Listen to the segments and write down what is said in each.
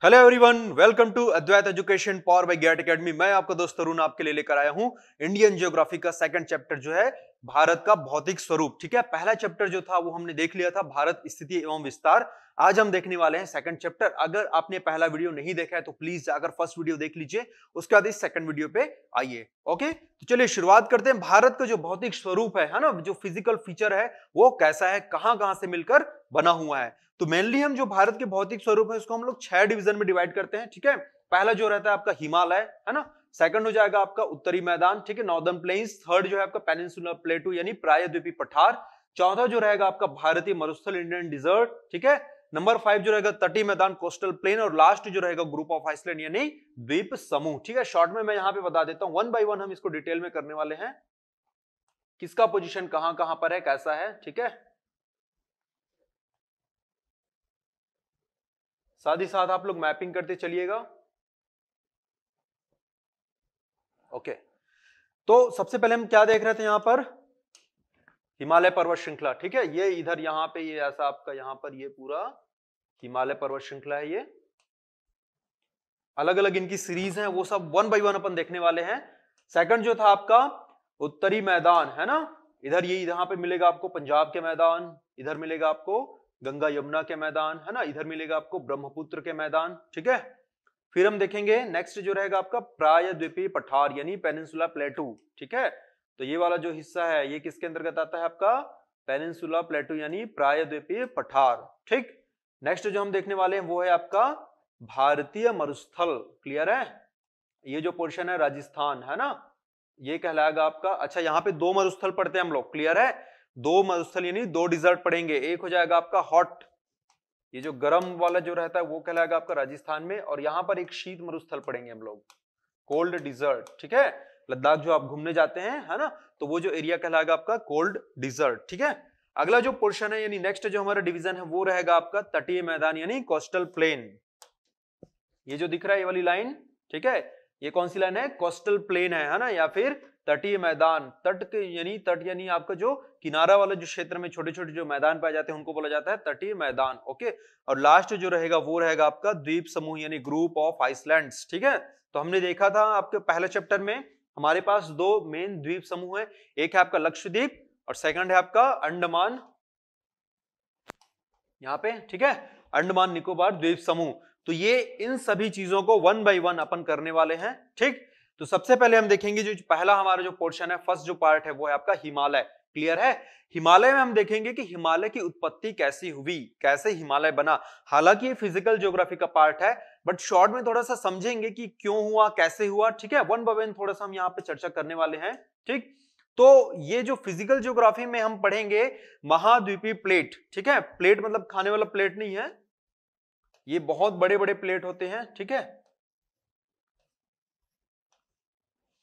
Hello everyone, welcome to Advait education power by Gyat academy. मैं आपका दोस्त तरुण आपके लिए लेकर आया हूं इंडियन ज्योग्राफी का सेकंड चैप्टर जो है भारत का भौतिक स्वरूप। ठीक है, पहला चैप्टर जो था वो हमने देख लिया था, भारत स्थिति एवं विस्तार। आज हम देखने वाले हैं सेकंड चैप्टर। अगर आपने पहला वीडियो नहीं देखा है तो प्लीज जाकर फर्स्ट वीडियो देख लीजिए, उसके बाद इस सेकंड वीडियो पे आइए। ओके, तो चलिए शुरुआत करते हैं। भारत का जो भौतिक स्वरूप है ना, जो फिजिकल फीचर है वो कैसा है, कहां कहां से मिलकर बना हुआ है। तो मेनली हम जो भारत के भौतिक स्वरूप है उसको हम लोग 6 डिवीजन में डिवाइड करते हैं। ठीक है, पहला जो रहता है आपका हिमालय, है ना। सेकंड हो जाएगा आपका उत्तरी मैदान, ठीक है, नॉर्दर्न प्लेन्स। थर्ड जो है आपका पेनिनसुलर प्लेटू यानी प्रायद्वीपीय पठार। चौथा जो रहेगा आपका भारतीय मरुस्थल इंडियन डिजर्ट, ठीक है। नंबर 5 जो रहेगा तटीय मैदान कोस्टल प्लेन, और लास्ट जो रहेगा ग्रुप ऑफ आइसलैंड यानी द्वीप समूह। ठीक है, शॉर्ट में मैं यहां पे बता देता हूं, वन बाय वन हम इसको डिटेल में करने वाले हैं, किसका पोजीशन कहां कहां पर है, कैसा है। ठीक है, साथ ही साथ आप लोग मैपिंग करते चलिएगा। ओके, तो सबसे पहले हम क्या देख रहे थे यहां पर, हिमालय पर्वत श्रृंखला। ठीक है, ये इधर यहां पे ये ऐसा आपका यहां पर ये पूरा हिमालय पर्वत श्रृंखला है। ये अलग अलग इनकी सीरीज है, वो सब वन बाय वन अपन देखने वाले हैं। सेकंड जो था आपका उत्तरी मैदान, है ना। इधर ये यहां पे मिलेगा आपको पंजाब के मैदान, इधर मिलेगा आपको गंगा यमुना के मैदान, है ना, इधर मिलेगा आपको ब्रह्मपुत्र के मैदान। ठीक है, फिर हम देखेंगे नेक्स्ट जो रहेगा आपका प्रायद्वीपीय पठार यानी पेनिनसुला प्लेटू। ठीक है, तो ये वाला जो हिस्सा है ये किसके अंतर्गत आता है आपका, पेनिनसुला प्लेटू यानी प्रायद्वीपीय पठार। ठीक, नेक्स्ट जो हम देखने वाले हैं वो है आपका भारतीय मरुस्थल। क्लियर है, ये जो पोर्शन है राजस्थान, है ना, ये कहलाएगा आपका। अच्छा, यहाँ पे दो मरुस्थल पढ़ते हैं हम लोग, क्लियर है, दो मरुस्थल यानी दो डिजर्ट पढ़ेंगे। एक हो जाएगा आपका हॉट, ये जो गर्म वाला जो रहता है वो कहलाएगा आपका राजस्थान में, और यहां पर एक शीत मरुस्थल पढ़ेंगे हम लोग, कोल्ड डिजर्ट। ठीक है, लद्दाख जो आप घूमने जाते हैं, है ना, तो वो जो एरिया कहलाएगा आपका कोल्ड डिजर्ट। ठीक है, अगला जो पोर्शन है यानी नेक्स्ट जो हमारा डिवीजन है वो रहेगा आपका तटीय मैदान यानी कोस्टल प्लेन। ये जो दिख रहा है ये वाली लाइन, ठीक है, ये कौन सी लाइन है, कोस्टल प्लेन है ना, या फिर तटीय मैदान। तट के यानी तट यानी आपका जो किनारा वाला जो क्षेत्र में छोटे छोटे जो मैदान पाए जाते हैं उनको बोला जाता है तटीय मैदान। ओके, और लास्ट जो रहेगा वो रहेगा आपका द्वीप समूह यानी ग्रुप ऑफ आइसलैंड्स। ठीक है, तो हमने देखा था आपके पहले चैप्टर में हमारे पास दो मेन द्वीप समूह है, एक है आपका लक्षद्वीप और सेकंड है आपका अंडमान, यहां पे। ठीक है, अंडमान निकोबार द्वीप समूह। तो ये इन सभी चीजों को वन बाय वन अपन करने वाले हैं। ठीक, तो सबसे पहले हम देखेंगे जो पहला हमारा जो पोर्शन है, फर्स्ट जो पार्ट है वो है आपका हिमालय। क्लियर है, हिमालय में हम देखेंगे कि हिमालय की उत्पत्ति कैसी हुई, कैसे हिमालय बना। हालांकि ये फिजिकल ज्योग्राफी का पार्ट है, बट शॉर्ट में थोड़ा सा समझेंगे कि क्यों हुआ, कैसे हुआ। ठीक है, वन बाय वन थोड़ा सा हम यहाँ पे चर्चा करने वाले हैं। ठीक, तो ये जो फिजिकल ज्योग्राफी में हम पढ़ेंगे महाद्वीपीय प्लेट। ठीक है, प्लेट मतलब खाने वाला प्लेट नहीं है, ये बहुत बड़े बड़े प्लेट होते हैं। ठीक है,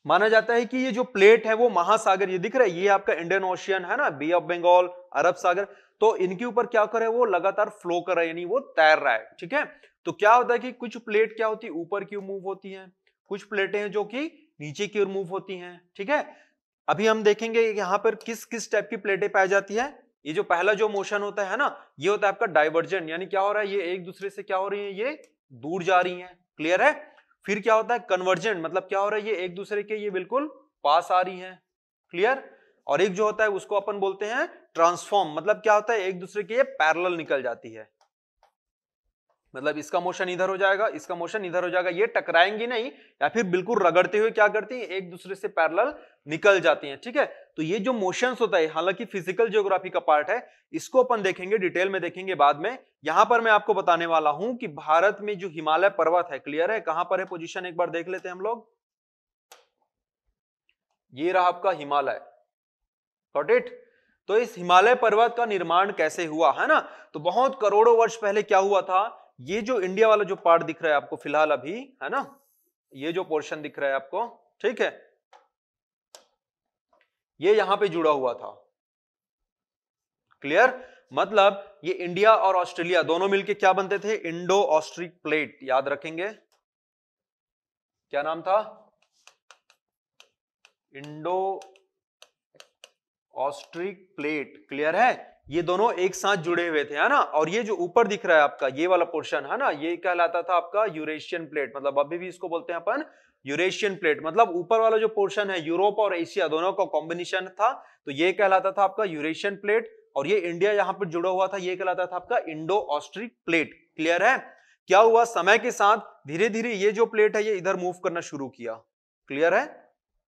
माना जाता है कि ये जो प्लेट है वो महासागर, ये दिख रहा है, ये आपका इंडियन ओशियन है ना, बे ऑफ बंगाल, अरब सागर, तो इनके ऊपर क्या कर रहा है वो लगातार फ्लो कर रहा है यानी वो तैर रहा है। ठीक है, तो क्या होता है कि कुछ प्लेट क्या होती है ऊपर की ओर मूव होती हैं, कुछ प्लेटें हैं जो कि नीचे की ओर मूव होती हैं। ठीक है, अभी हम देखेंगे यहां पर किस किस टाइप की प्लेटें पाई जाती है। ये जो पहला जो मोशन होता है ना, ये होता है आपका डाइवर्जेंट, यानी क्या हो रहा है, ये एक दूसरे से क्या हो रही है, ये दूर जा रही है। क्लियर है, फिर क्या होता है कन्वर्जेंट, मतलब क्या हो रहा है, ये एक दूसरे के ये बिल्कुल पास आ रही है। क्लियर, और एक जो होता है उसको अपन बोलते हैं ट्रांसफॉर्म, मतलब क्या होता है एक दूसरे के ये पैरेलल निकल जाती है, मतलब इसका मोशन इधर हो जाएगा, इसका मोशन इधर हो जाएगा, ये टकराएंगी नहीं, या फिर बिल्कुल रगड़ते हुए क्या करती हैं, एक दूसरे से पैरेलल निकल जाती हैं। ठीक है, तो ये जो मोशंस होता है हालांकि फिजिकल ज्योग्राफी का पार्ट है, इसको अपन देखेंगे डिटेल में, देखेंगे बाद में। यहां पर मैं आपको बताने वाला हूं कि भारत में जो हिमालय पर्वत है, क्लियर है, कहां पर है पोजीशन, एक बार देख लेते हैं हम लोग। ये रहा आपका हिमालय, गॉट इट। तो इस हिमालय पर्वत का निर्माण कैसे हुआ, है ना, तो बहुत करोड़ों वर्ष पहले क्या हुआ था, ये जो इंडिया वाला जो पार्ट दिख रहा है आपको फिलहाल अभी, है ना, ये जो पोर्शन दिख रहा है आपको, ठीक है, ये यहां पे जुड़ा हुआ था। क्लियर, मतलब ये इंडिया और ऑस्ट्रेलिया दोनों मिलके क्या बनते थे, इंडो ऑस्ट्रिक प्लेट, याद रखेंगे क्या नाम था, इंडो ऑस्ट्रिक प्लेट। क्लियर है, ये दोनों एक साथ जुड़े हुए थे, है ना। और ये जो ऊपर दिख रहा है आपका ये वाला पोर्शन, है ना, ये कहलाता था आपका यूरेशियन प्लेट, मतलब अभी भी इसको बोलते हैं अपन यूरेशियन प्लेट। मतलब ऊपर वाला जो पोर्शन है यूरोप और एशिया दोनों का कॉम्बिनेशन था, तो ये कहलाता था आपका यूरेशियन प्लेट। और ये इंडिया यहाँ पर जुड़ा हुआ था, ये कहलाता था आपका इंडो ऑस्ट्रिक प्लेट। क्लियर है। क्या हुआ, समय के साथ धीरे धीरे ये जो प्लेट है ये इधर मूव करना शुरू किया। क्लियर है।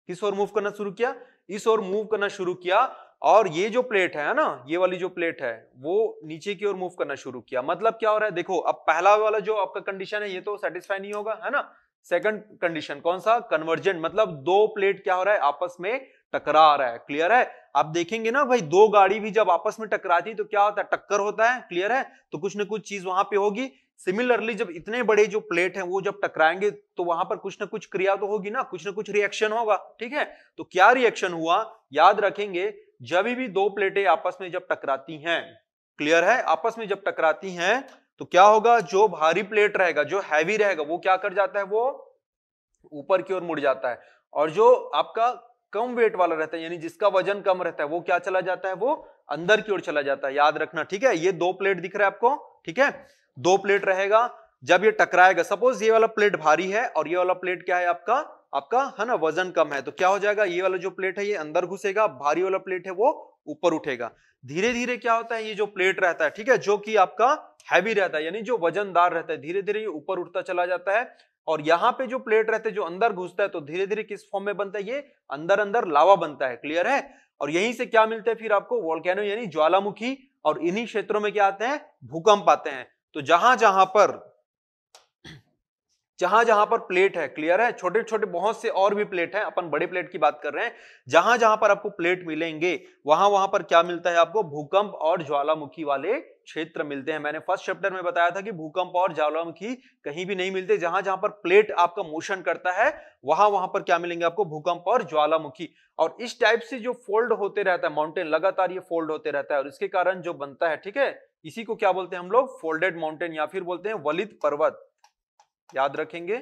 किस ओर मूव करना शुरू किया, इस ओर मूव करना शुरू किया। और ये जो प्लेट है ना, ये वाली जो प्लेट है वो नीचे की ओर मूव करना शुरू किया। मतलब क्या हो रहा है, देखो अब पहला वाला जो आपका कंडीशन है ये तो सेटिस्फाई नहीं होगा, है ना। सेकंड कंडीशन कौन सा, कन्वर्जेंट, मतलब दो प्लेट क्या हो रहा है, आपस में टकरा रहा है। क्लियर है। आप देखेंगे ना भाई, दो गाड़ी भी जब आपस में टकराती है तो क्या होता है, टक्कर होता है। क्लियर है। तो कुछ ना कुछ चीज वहां पे होगी। सिमिलरली जब इतने बड़े जो प्लेट हैं वो जब टकराएंगे तो वहां पर कुछ ना कुछ क्रिया तो होगी ना, कुछ ना कुछ रिएक्शन होगा। ठीक है। तो क्या रिएक्शन हुआ, याद रखेंगे, जब भी दो प्लेटें आपस में जब टकराती हैं, क्लियर है, आपस में जब टकराती हैं तो क्या होगा, जो भारी प्लेट रहेगा, जो हैवी रहेगा, वो क्या कर जाता है, वो ऊपर की ओर मुड़ जाता है। और जो आपका कम वेट वाला रहता है, यानी जिसका वजन कम रहता है, वो क्या चला जाता है, वो अंदर की ओर चला जाता है। याद रखना। ठीक है। ये दो प्लेट दिख रहा है आपको। ठीक है। दो प्लेट रहेगा, जब ये टकराएगा, सपोज ये वाला प्लेट भारी है और ये वाला प्लेट क्या है आपका आपका है ना, वजन कम है, तो क्या हो जाएगा, ये वाला जो प्लेट है ये अंदर घुसेगा, भारी वाला प्लेट है वो ऊपर उठेगा। धीरे धीरे क्या होता है, ये जो प्लेट रहता है, ठीक है, जो कि आपका हैवी रहता है, यानी जो वजनदार रहता है, धीरे धीरे ये ऊपर उठता चला जाता है। और यहाँ पे जो प्लेट रहते हैं जो अंदर घुसता है, तो धीरे धीरे किस फॉर्म में बनता है, ये अंदर अंदर लावा बनता है। क्लियर है। और यहीं से क्या मिलता है फिर आपको, वोल्केनो यानी ज्वालामुखी। और इन्हीं क्षेत्रों में क्या आते हैं, भूकंप आते हैं। तो जहां जहां पर प्लेट है, क्लियर है, छोटे छोटे बहुत से और भी प्लेट है, अपन बड़े प्लेट की बात कर रहे हैं, जहां जहां पर आपको प्लेट मिलेंगे वहां वहां पर क्या मिलता है आपको, भूकंप और ज्वालामुखी वाले क्षेत्र मिलते हैं। मैंने फर्स्ट चैप्टर में बताया था कि भूकंप और ज्वालामुखी कहीं भी नहीं मिलते, जहां जहां पर प्लेट आपका मोशन करता है वहां वहां पर क्या मिलेंगे आपको, भूकंप और ज्वालामुखी। और इस टाइप से जो फोल्ड होते रहता है माउंटेन, लगातार ये फोल्ड होते रहता है, और इसके कारण जो बनता है, ठीक है, इसी को क्या बोलते हैं हम लोग, फोल्डेड माउंटेन, या फिर बोलते हैं वलित पर्वत। याद रखेंगे।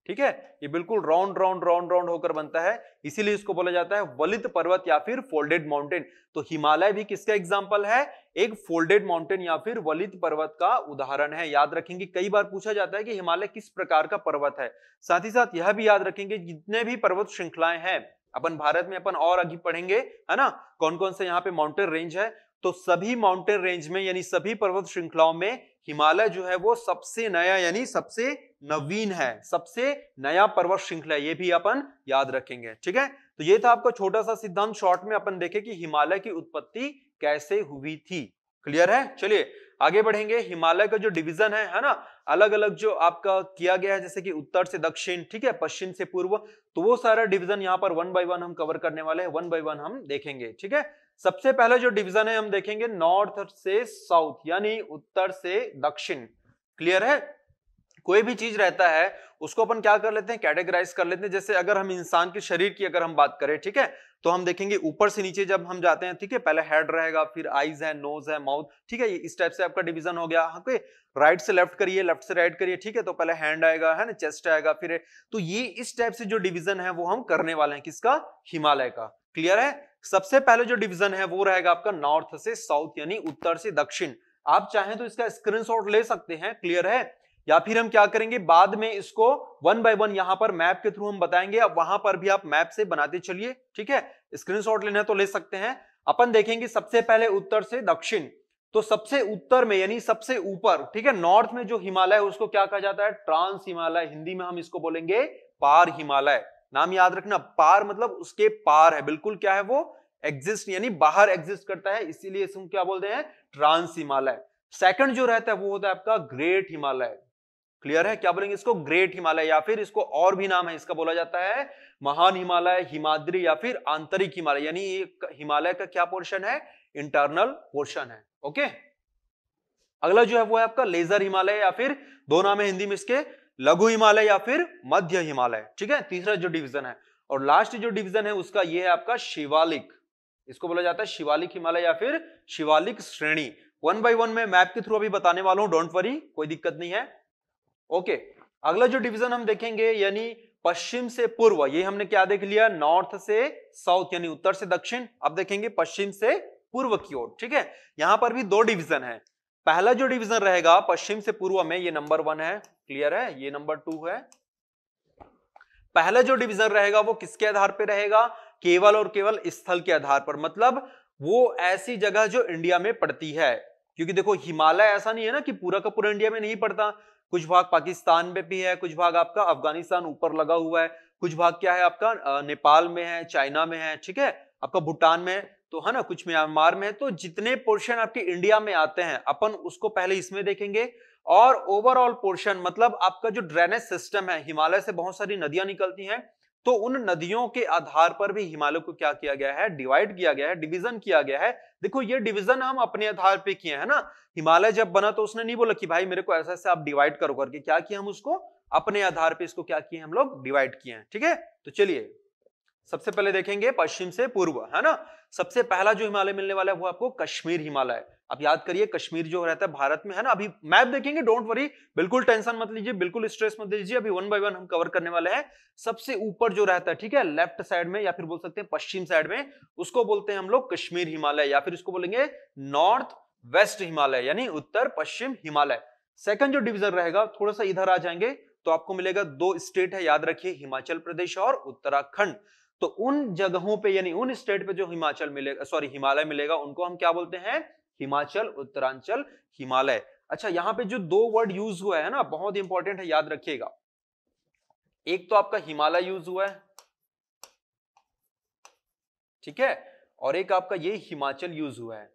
ठीक है। ये बिल्कुल राउंड राउंड राउंड राउंड होकर बनता है, इसीलिए इसको बोला जाता है वलित पर्वत या फिर फोल्डेड माउंटेन। तो हिमालय भी किसका एग्जांपल है, एक फोल्डेड माउंटेन या फिर वलित पर्वत का उदाहरण है। याद रखेंगे, कई बार पूछा जाता है कि हिमालय किस प्रकार का पर्वत है। साथ ही साथ यह भी याद रखेंगे, जितने भी पर्वत श्रृंखलाएं हैं अपन भारत में, अपन और आगे पढ़ेंगे, है ना, कौन कौन से यहाँ पे माउंटेन रेंज है, तो सभी माउंटेन रेंज में यानी सभी पर्वत श्रृंखलाओं में हिमालय जो है वो सबसे नया यानी सबसे नवीन है, सबसे नया पर्वत श्रृंखला, ये भी अपन याद रखेंगे। ठीक है। तो ये था आपका छोटा सा सिद्धांत, शॉर्ट में अपन देखे कि हिमालय की उत्पत्ति कैसे हुई थी। क्लियर है। चलिए आगे बढ़ेंगे। हिमालय का जो डिवीजन है ना, अलग अलग जो आपका किया गया है, जैसे कि उत्तर से दक्षिण, ठीक है, पश्चिम से पूर्व, तो वो सारा डिवीजन यहाँ पर वन बाय वन हम कवर करने वाले हैं, वन बाय वन हम देखेंगे। ठीक है। सबसे पहले जो डिवीजन है हम देखेंगे नॉर्थ से साउथ, यानी उत्तर से दक्षिण। क्लियर है। कोई भी चीज रहता है उसको अपन क्या कर लेते हैं, कैटेगराइज कर लेते हैं। जैसे अगर हम इंसान के शरीर की अगर हम बात करें, ठीक है, तो हम देखेंगे ऊपर से नीचे जब हम जाते हैं, ठीक है, पहले हेड रहेगा, फिर आईज है, नोज है, माउथ, ठीक है, इस टाइप से आपका डिवीजन हो गया। ओके, राइट से लेफ्ट करिए, लेफ्ट से राइट करिए, ठीक है, तो पहले हैंड आएगा, है ना, चेस्ट आएगा, फिर तो ये इस टाइप से जो डिवीजन है वो हम करने वाले हैं, किसका, हिमालय का। क्लियर है। सबसे पहले जो डिवीजन है वो रहेगा आपका नॉर्थ से साउथ, यानी उत्तर से दक्षिण। आप चाहें तो इसका स्क्रीनशॉट ले सकते हैं। क्लियर है। या फिर हम क्या करेंगे, बाद में इसको वन बाय वन यहां पर मैप के थ्रू हम बताएंगे, अब वहां पर भी आप मैप से बनाते चलिए। ठीक है। स्क्रीनशॉट लेना तो ले सकते हैं। अपन देखेंगे सबसे पहले उत्तर से दक्षिण, तो सबसे उत्तर में यानी सबसे ऊपर, ठीक है, नॉर्थ में जो हिमालय है उसको क्या कहा जाता है, ट्रांस हिमालय। हिंदी में हम इसको बोलेंगे पार हिमालय। नाम याद रखना, पार मतलब उसके पार है, बिल्कुल क्या है वो, एग्जिस्ट यानी बाहर एग्जिस्ट करता है, इसीलिए इसको क्या बोलते हैं, ट्रांस हिमालय। सेकंड जो रहता है वो होता है आपका ग्रेट हिमालय। क्लियर है। क्या बोलेंगे इसको, ग्रेट हिमालय, या फिर इसको और भी नाम है, इसका बोला जाता है महान हिमालय, हिमाद्री, या फिर आंतरिक हिमालय, यानी हिमालय का क्या पोर्शन है, इंटरनल पोर्शन है। ओके। अगला जो है वो है आपका लेजर हिमालय, या फिर दो नाम है हिंदी में इसके, लघु हिमालय या फिर मध्य हिमालय। ठीक है। तीसरा जो डिवीजन है, और लास्ट जो डिवीजन है उसका ये है आपका शिवालिक, इसको बोला जाता है शिवालिक हिमालय या फिर शिवालिक श्रेणी। वन बाय वन में मैप के थ्रू अभी बताने वाला हूं, डोंट वरी, कोई दिक्कत नहीं है। ओके। अगला जो डिवीजन हम देखेंगे यानी पश्चिम से पूर्व, ये हमने क्या देख लिया, नॉर्थ से साउथ यानी उत्तर से दक्षिण। अब देखेंगे पश्चिम से पूर्व की ओर, ठीक है। यहां पर भी दो डिवीजन है। पहला जो डिवीजन रहेगा पश्चिम से पूर्व में, ये नंबर 1 है, क्लियर है, ये नंबर 2 है। पहला जो डिवीजन रहेगा वो किसके आधार पर रहेगा, केवल और केवल स्थल के आधार पर, मतलब वो ऐसी जगह जो इंडिया में पड़ती है। क्योंकि देखो हिमालय ऐसा नहीं है ना कि पूरा का पूरा इंडिया में नहीं पड़ता, कुछ भाग पाकिस्तान में भी है, कुछ भाग आपका अफगानिस्तान ऊपर लगा हुआ है, कुछ भाग क्या है आपका नेपाल में है, चाइना में है, ठीक है, आपका भूटान में, तो है ना, कुछ म्यांमार में है। तो जितने पोर्शन आपके इंडिया में आते हैं अपन उसको पहले इसमें देखेंगे। और ओवरऑल पोर्शन मतलब आपका जो ड्रेनेज सिस्टम है, हिमालय से बहुत सारी नदियां निकलती हैं, तो उन नदियों के आधार पर भी हिमालय को क्या किया गया है, डिवाइड किया गया है, डिवीजन किया गया है। देखो ये डिवीजन हम अपने आधार पे किए हैं ना, हिमालय जब बना तो उसने नहीं बोला कि भाई मेरे को ऐसा ऐसे आप डिवाइड करो करके, क्या किया हम उसको अपने आधार पे इसको क्या किए हम लोग डिवाइड किए हैं, ठीक है। तो चलिए सबसे पहले देखेंगे पश्चिम से पूर्व, है ना। सबसे पहला जो हिमालय मिलने वाला है वो आपको कश्मीर हिमालय। अब याद करिए कश्मीर जो रहता है भारत में, है ना। अभी मैप देखेंगे, डोंट वरी, बिल्कुल टेंशन मत लीजिए, बिल्कुल स्ट्रेस मत लीजिए, अभी 1 बाय 1 हम कवर करने वाले हैं। सबसे ऊपर जो रहता है, ठीक है, लेफ्ट साइड में या फिर बोल सकते हैं पश्चिम साइड में, उसको बोलते हैं हम लोग कश्मीर हिमालय, या फिर इसको बोलेंगे नॉर्थ वेस्ट हिमालय, यानी उत्तर पश्चिम हिमालय। सेकंड जो डिवीजन रहेगा, थोड़ा सा इधर आ जाएंगे तो आपको मिलेगा 2 स्टेट है, याद रखिए, हिमाचल प्रदेश और उत्तराखंड। तो उन जगहों पे यानी उन स्टेट पे जो हिमाचल मिलेगा, सॉरी हिमालय मिलेगा, उनको हम क्या बोलते हैं, हिमाचल, उत्तरांचल, हिमालय। अच्छा यहां पे जो 2 वर्ड यूज हुआ है ना, बहुत इंपॉर्टेंट है, याद रखिएगा। एक तो आपका हिमालय यूज हुआ है, ठीक है, और एक आपका ये हिमाचल यूज हुआ है।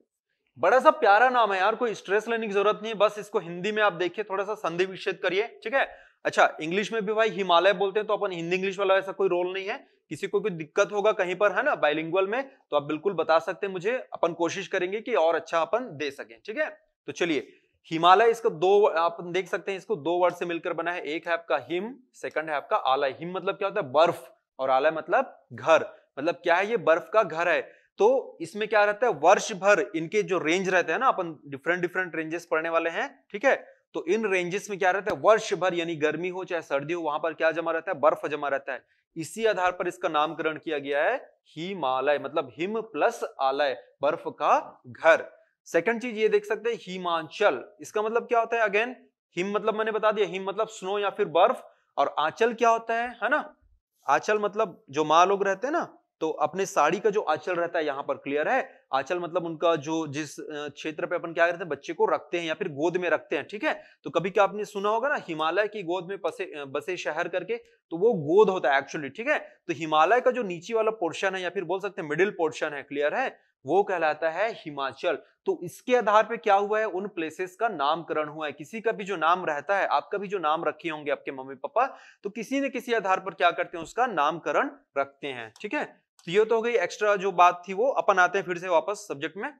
बड़ा सा प्यारा नाम है यार, कोई स्ट्रेस लेने की जरूरत नहीं है, बस इसको हिंदी में आप देखिए, थोड़ा सा संधि विच्छेद करिए, ठीक है। अच्छा इंग्लिश में भी भाई हिमालय बोलते हैं, तो अपन हिंदी इंग्लिश वाला ऐसा कोई रोल नहीं है। किसी को कोई दिक्कत होगा कहीं पर, है ना, बाइलिंगुअल में, तो आप बिल्कुल बता सकते हैं मुझे, अपन कोशिश करेंगे कि और अच्छा अपन दे सकें, ठीक है। तो चलिए हिमालय, इसका 2 आप देख सकते हैं, इसको 2 वर्ड से मिलकर बना है। एक है आपका हिम, सेकंड है आपका आलय। हिम मतलब क्या होता है, बर्फ, और आलय मतलब घर, मतलब क्या है, ये बर्फ का घर है। तो इसमें क्या रहता है, वर्ष भर इनके जो रेंज रहते हैं ना, अपन डिफरेंट डिफरेंट रेंजेस पढ़ने वाले हैं, ठीक है। तो इन रेंजेस में क्या रहता है, वर्ष भर यानी गर्मी हो चाहे सर्दी हो, वहां पर क्या जमा रहता है, बर्फ जमा रहता है। इसी आधार पर इसका नामकरण किया गया है हिमालय, मतलब हिम प्लस आलय, बर्फ का घर। सेकंड चीज ये देख सकते हैं हिमाचल, इसका मतलब क्या होता है, अगेन हिम मतलब मैंने बता दिया, हिम मतलब स्नो या फिर बर्फ, और आंचल क्या होता है ना, आंचल मतलब जो माँ लोग रहते हैं ना, तो अपने साड़ी का जो आंचल रहता है यहाँ पर, क्लियर है, आंचल मतलब उनका जो जिस क्षेत्र पे अपन क्या करते हैं, बच्चे को रखते हैं या फिर गोद में रखते हैं, ठीक है। तो कभी क्या आपने सुना होगा ना, हिमालय की गोद में बसे शहर करके, तो वो गोद होता है एक्चुअली, ठीक है। तो हिमालय का जो नीचे वाला पोर्शन है या फिर बोल सकते हैं मिडिल पोर्शन है, क्लियर है, वो कहलाता है हिमाचल। तो इसके आधार पे क्या हुआ है, उन प्लेसेस का नामकरण हुआ है। किसी का भी जो नाम रहता है, आपका भी जो नाम रखे होंगे आपके मम्मी पापा, तो किसी न किसी आधार पर क्या करते हैं, उसका नामकरण रखते हैं, ठीक है। तो ये तो हो गई एक्स्ट्रा जो बात थी, वो अपन आते हैं फिर से वापस सब्जेक्ट में।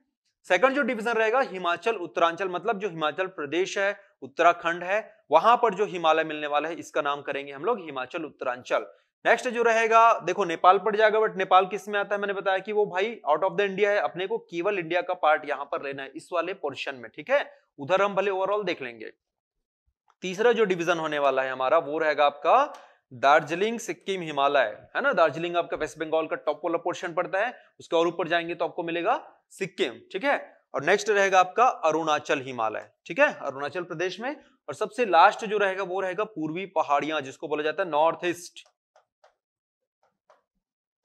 सेकंड जो डिवीजन रहेगा हिमाचल उत्तरांचल, मतलब जो हिमाचल प्रदेश है, उत्तराखंड है, वहां पर जो हिमालय मिलने वाला है, इसका नाम करेंगे हम लोग हिमाचल उत्तरांचल। नेक्स्ट जो रहेगा, देखो नेपाल पड़ जाएगा, बट नेपाल किस में आता है, मैंने बताया कि वो भाई आउट ऑफ द इंडिया है, अपने को केवल इंडिया का पार्ट यहां पर लेना है इस वाले पोर्शन में, ठीक है। उधर हम भले ओवरऑल देख लेंगे। तीसरा जो डिवीजन होने वाला है हमारा, वो रहेगा आपका दार्जिलिंग सिक्किम हिमालय, है ना। दार्जिलिंग आपका वेस्ट बंगाल का टॉप वाला पोर्शन पड़ता है, उसके और ऊपर जाएंगे तो आपको मिलेगा सिक्किम, ठीक है। और नेक्स्ट रहेगा आपका अरुणाचल हिमालय, ठीक है, अरुणाचल प्रदेश में। और सबसे लास्ट जो रहेगा वो रहेगा पूर्वी पहाड़ियां, जिसको बोला जाता है नॉर्थ ईस्ट,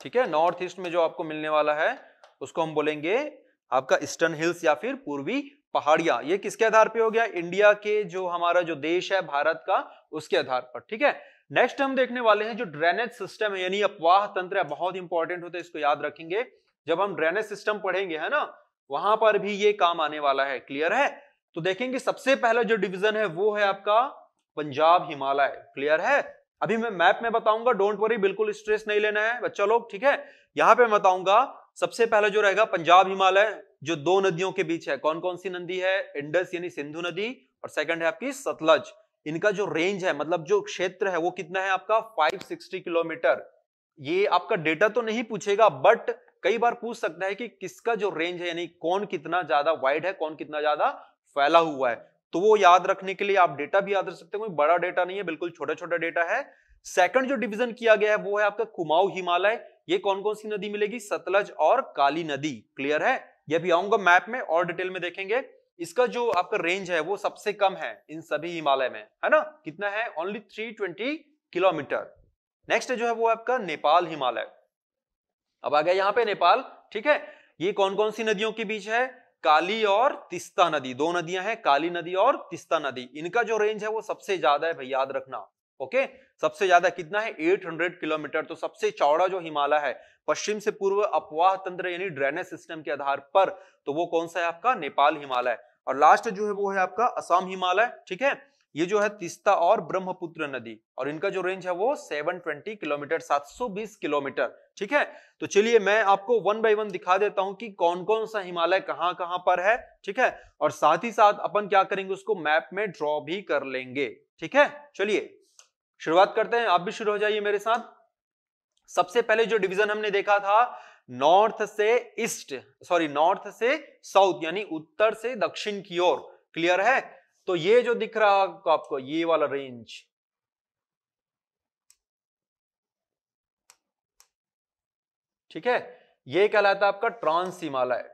ठीक है। नॉर्थ ईस्ट में जो आपको मिलने वाला है उसको हम बोलेंगे आपका ईस्टर्न हिल्स या फिर पूर्वी पहाड़ियां। ये किसके आधार पे हो गया, इंडिया के जो हमारा जो देश है भारत का, उसके आधार पर, ठीक है। नेक्स्ट हम देखने वाले हैं जो ड्रेनेज सिस्टम है, यानी अपवाह तंत्र है, बहुत इंपॉर्टेंट होता है, इसको याद रखेंगे जब हम ड्रेनेज सिस्टम पढ़ेंगे, है ना, वहां पर भी ये काम आने वाला है, क्लियर है। तो देखेंगे सबसे पहला जो डिवीजन है वो है आपका पंजाब हिमालय, क्लियर है। अभी मैं मैप में बताऊंगा, डोंट वरी, बिल्कुल स्ट्रेस नहीं लेना है बच्चा लोग, ठीक है। यहां पे मैं बताऊंगा सबसे पहला जो रहेगा पंजाब हिमालय, जो 2 नदियों के बीच है, कौन कौन सी नदी है, इंडस यानी सिंधु नदी, और सेकंड है आपकी सतलज। इनका जो रेंज है, मतलब जो क्षेत्र है, वो कितना है आपका 560 किलोमीटर। ये आपका डेटा तो नहीं पूछेगा, बट कई बार पूछ सकता है कि किसका जो रेंज है, यानी कौन कितना ज्यादा वाइड है, कौन कितना ज्यादा फैला हुआ है। तो वो याद रखने के लिए आप डेटा भी याद रख सकते हैं, कोई बड़ा डेटा नहीं है, बिल्कुल छोटा छोटा डेटा है। सेकंड जो डिवीजन किया गया है वो है आपका कुमाऊं हिमालय। ये कौन कौन सी नदी मिलेगी, सतलज और काली नदी, क्लियर है। ये भी आऊंगा मैप में और डिटेल में देखेंगे। इसका जो आपका रेंज है वो सबसे कम है इन सभी हिमालय में, है ना, कितना है, ओनली 320 किलोमीटर। नेक्स्ट जो है वो आपका नेपाल हिमालय। अब आ गया यहाँ पे नेपाल, ठीक है। ये कौन कौन सी नदियों के बीच है, काली और तिस्ता नदी, दो नदियां हैं, काली नदी और तिस्ता नदी। इनका जो रेंज है वो सबसे ज्यादा है भाई, याद रखना, ओके। सबसे ज्यादा कितना है, 800 किलोमीटर। तो सबसे चौड़ा जो हिमालय है पश्चिम से पूर्व अपवाह तंत्र यानी ड्रेनेज सिस्टम के आधार पर, तो वो कौन सा है आपका, नेपाल हिमालय। और लास्ट जो है वो है आपका असम हिमालय, ठीक है। ये जो है तिस्ता और ब्रह्मपुत्र नदी, और इनका जो रेंज है वो 720 किलोमीटर, 720 किलोमीटर, ठीक है। तो चलिए मैं आपको वन बाय वन दिखा देता हूं कि कौन कौन सा हिमालय कहां कहां पर है, ठीक है। और साथ ही साथ अपन क्या करेंगे, उसको मैप में ड्रॉ भी कर लेंगे, ठीक है। चलिए शुरुआत करते हैं, आप भी शुरू हो जाइए मेरे साथ। सबसे पहले जो डिवीजन हमने देखा था, नॉर्थ से ईस्ट, सॉरी नॉर्थ से साउथ यानी उत्तर से दक्षिण की ओर, क्लियर है। तो ये जो दिख रहा है आपको, ये वाला रेंज, ठीक है, ये कहलाता है आपका ट्रांस हिमालय।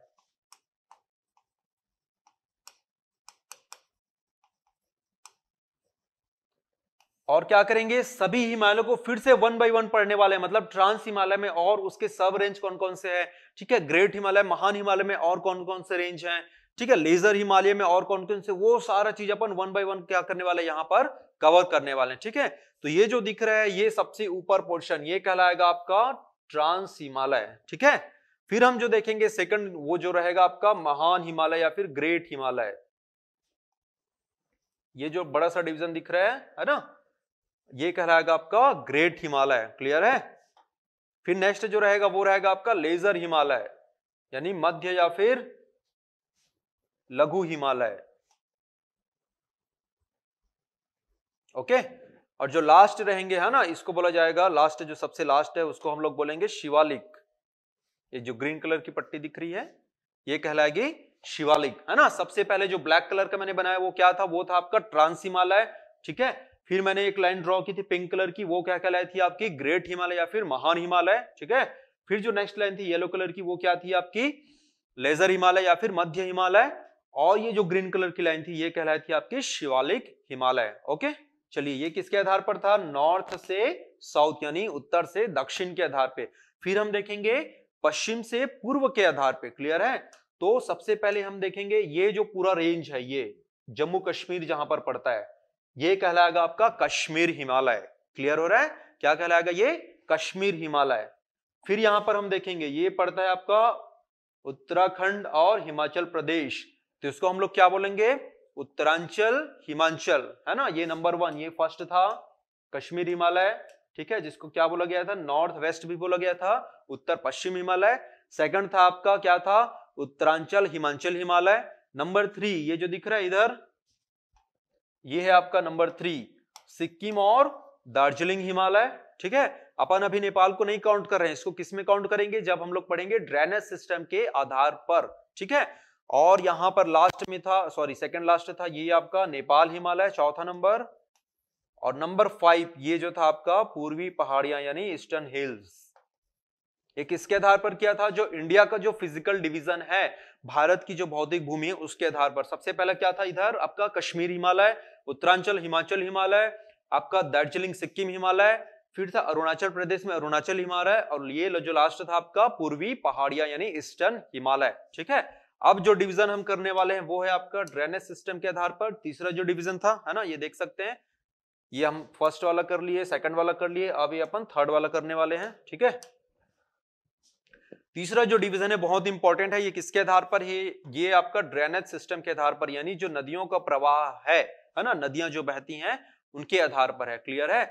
और क्या करेंगे, सभी हिमालयों को फिर से वन बाय वन पढ़ने वाले हैं, मतलब ट्रांस हिमालय में और उसके सब रेंज कौन कौन से हैं, ठीक है। ग्रेट हिमालय, महान हिमालय में और कौन कौन से रेंज हैं, ठीक है। लेजर हिमालय में और कौन कौन से, वो सारा चीज अपन वन बाय वन क्या करने वाले यहाँ पर कवर करने वाले हैं, ठीक है। तो ये जो दिख रहा है ये सबसे ऊपर पोर्शन, ये कहलाएगा आपका ट्रांस हिमालय, ठीक है। फिर हम जो देखेंगे सेकंड, वो जो रहेगा आपका महान हिमालय या फिर ग्रेट हिमालय। ये जो बड़ा सा डिवीजन दिख रहा है ना, ये कहलाएगा आपका ग्रेट हिमालय, क्लियर है। फिर नेक्स्ट जो रहेगा वो रहेगा आपका लेजर हिमालय यानी मध्य या फिर लघु हिमालय, ओके। और जो लास्ट रहेंगे है ना, इसको बोला जाएगा, लास्ट जो सबसे लास्ट है उसको हम लोग बोलेंगे शिवालिक। ये जो ग्रीन कलर की पट्टी दिख रही है ये कहलाएगी शिवालिक, है ना। सबसे पहले जो ब्लैक कलर का मैंने बनाया वो क्या था, वो था आपका ट्रांस हिमालय, ठीक है। फिर मैंने एक लाइन ड्रॉ की थी पिंक कलर की, वो क्या कहलाई थी आपकी ग्रेट हिमालय या फिर महान हिमालय, ठीक है। फिर जो नेक्स्ट लाइन थी येलो कलर की, वो क्या थी आपकी लेजर हिमालय या फिर मध्य हिमालय। और ये जो ग्रीन कलर की लाइन थी ये कहलाई थी आपकी शिवालिक हिमालय, ओके। चलिए ये किसके आधार पर था, नॉर्थ से साउथ यानी उत्तर से दक्षिण के आधार पे। फिर हम देखेंगे पश्चिम से पूर्व के आधार पे, क्लियर है। तो सबसे पहले हम देखेंगे ये जो पूरा रेंज है, ये जम्मू कश्मीर जहां पर पड़ता है, ये कहलाएगा आपका कश्मीर हिमालय, क्लियर हो रहा है, क्या कहलाएगा ये कश्मीर हिमालय। फिर यहां पर हम देखेंगे ये पड़ता है आपका उत्तराखंड और हिमाचल प्रदेश, तो इसको हम लोग क्या बोलेंगे, उत्तरांचल हिमांचल, है ना। ये नंबर 1, ये फर्स्ट था कश्मीर हिमालय, ठीक है, जिसको क्या बोला गया था, नॉर्थ वेस्ट भी बोला गया था, उत्तर पश्चिम हिमालय। सेकंड था आपका क्या था, उत्तरांचल हिमांचल हिमालय। नंबर 3 ये जो दिख रहा है इधर, ये है आपका नंबर 3 सिक्किम और दार्जिलिंग हिमालय, ठीक है। अपन अभी नेपाल को नहीं काउंट कर रहे हैं, इसको किस में काउंट करेंगे, जब हम लोग पढ़ेंगे ड्रेनेज सिस्टम के आधार पर, ठीक है। और यहां पर लास्ट में था, सॉरी सेकंड लास्ट था, ये आपका नेपाल हिमालय चौथा नंबर। और नंबर 5 ये जो था आपका पूर्वी पहाड़ियां यानी ईस्टर्न हिल्स। ये किसके आधार पर किया था, जो इंडिया का जो फिजिकल डिवीजन है, भारत की जो भौतिक भूमि है उसके आधार पर। सबसे पहला क्या था इधर आपका कश्मीर हिमालय, उत्तरांचल हिमाचल हिमालय, आपका दार्जिलिंग सिक्किम हिमालय, फिर था अरुणाचल प्रदेश में अरुणाचल हिमालय, और ये जो लास्ट था आपका पूर्वी पहाड़ियां यानी ईस्टर्न हिमालय, ठीक है। अब जो डिवीजन हम करने वाले हैं वो है आपका ड्रेनेज सिस्टम के आधार पर। तीसरा जो डिवीजन था, है ना, ये देख सकते हैं, ये हम फर्स्ट वाला कर लिए, सेकंड वाला कर लिए, अब ये अपन थर्ड वाला करने वाले हैं, ठीक है। तीसरा जो डिवीजन है बहुत इंपॉर्टेंट है, ये किसके आधार पर है, ये आपका ड्रेनेज सिस्टम के आधार पर, यानी जो नदियों का प्रवाह है ना, नदियां जो बहती हैं उनके आधार पर है, क्लियर है।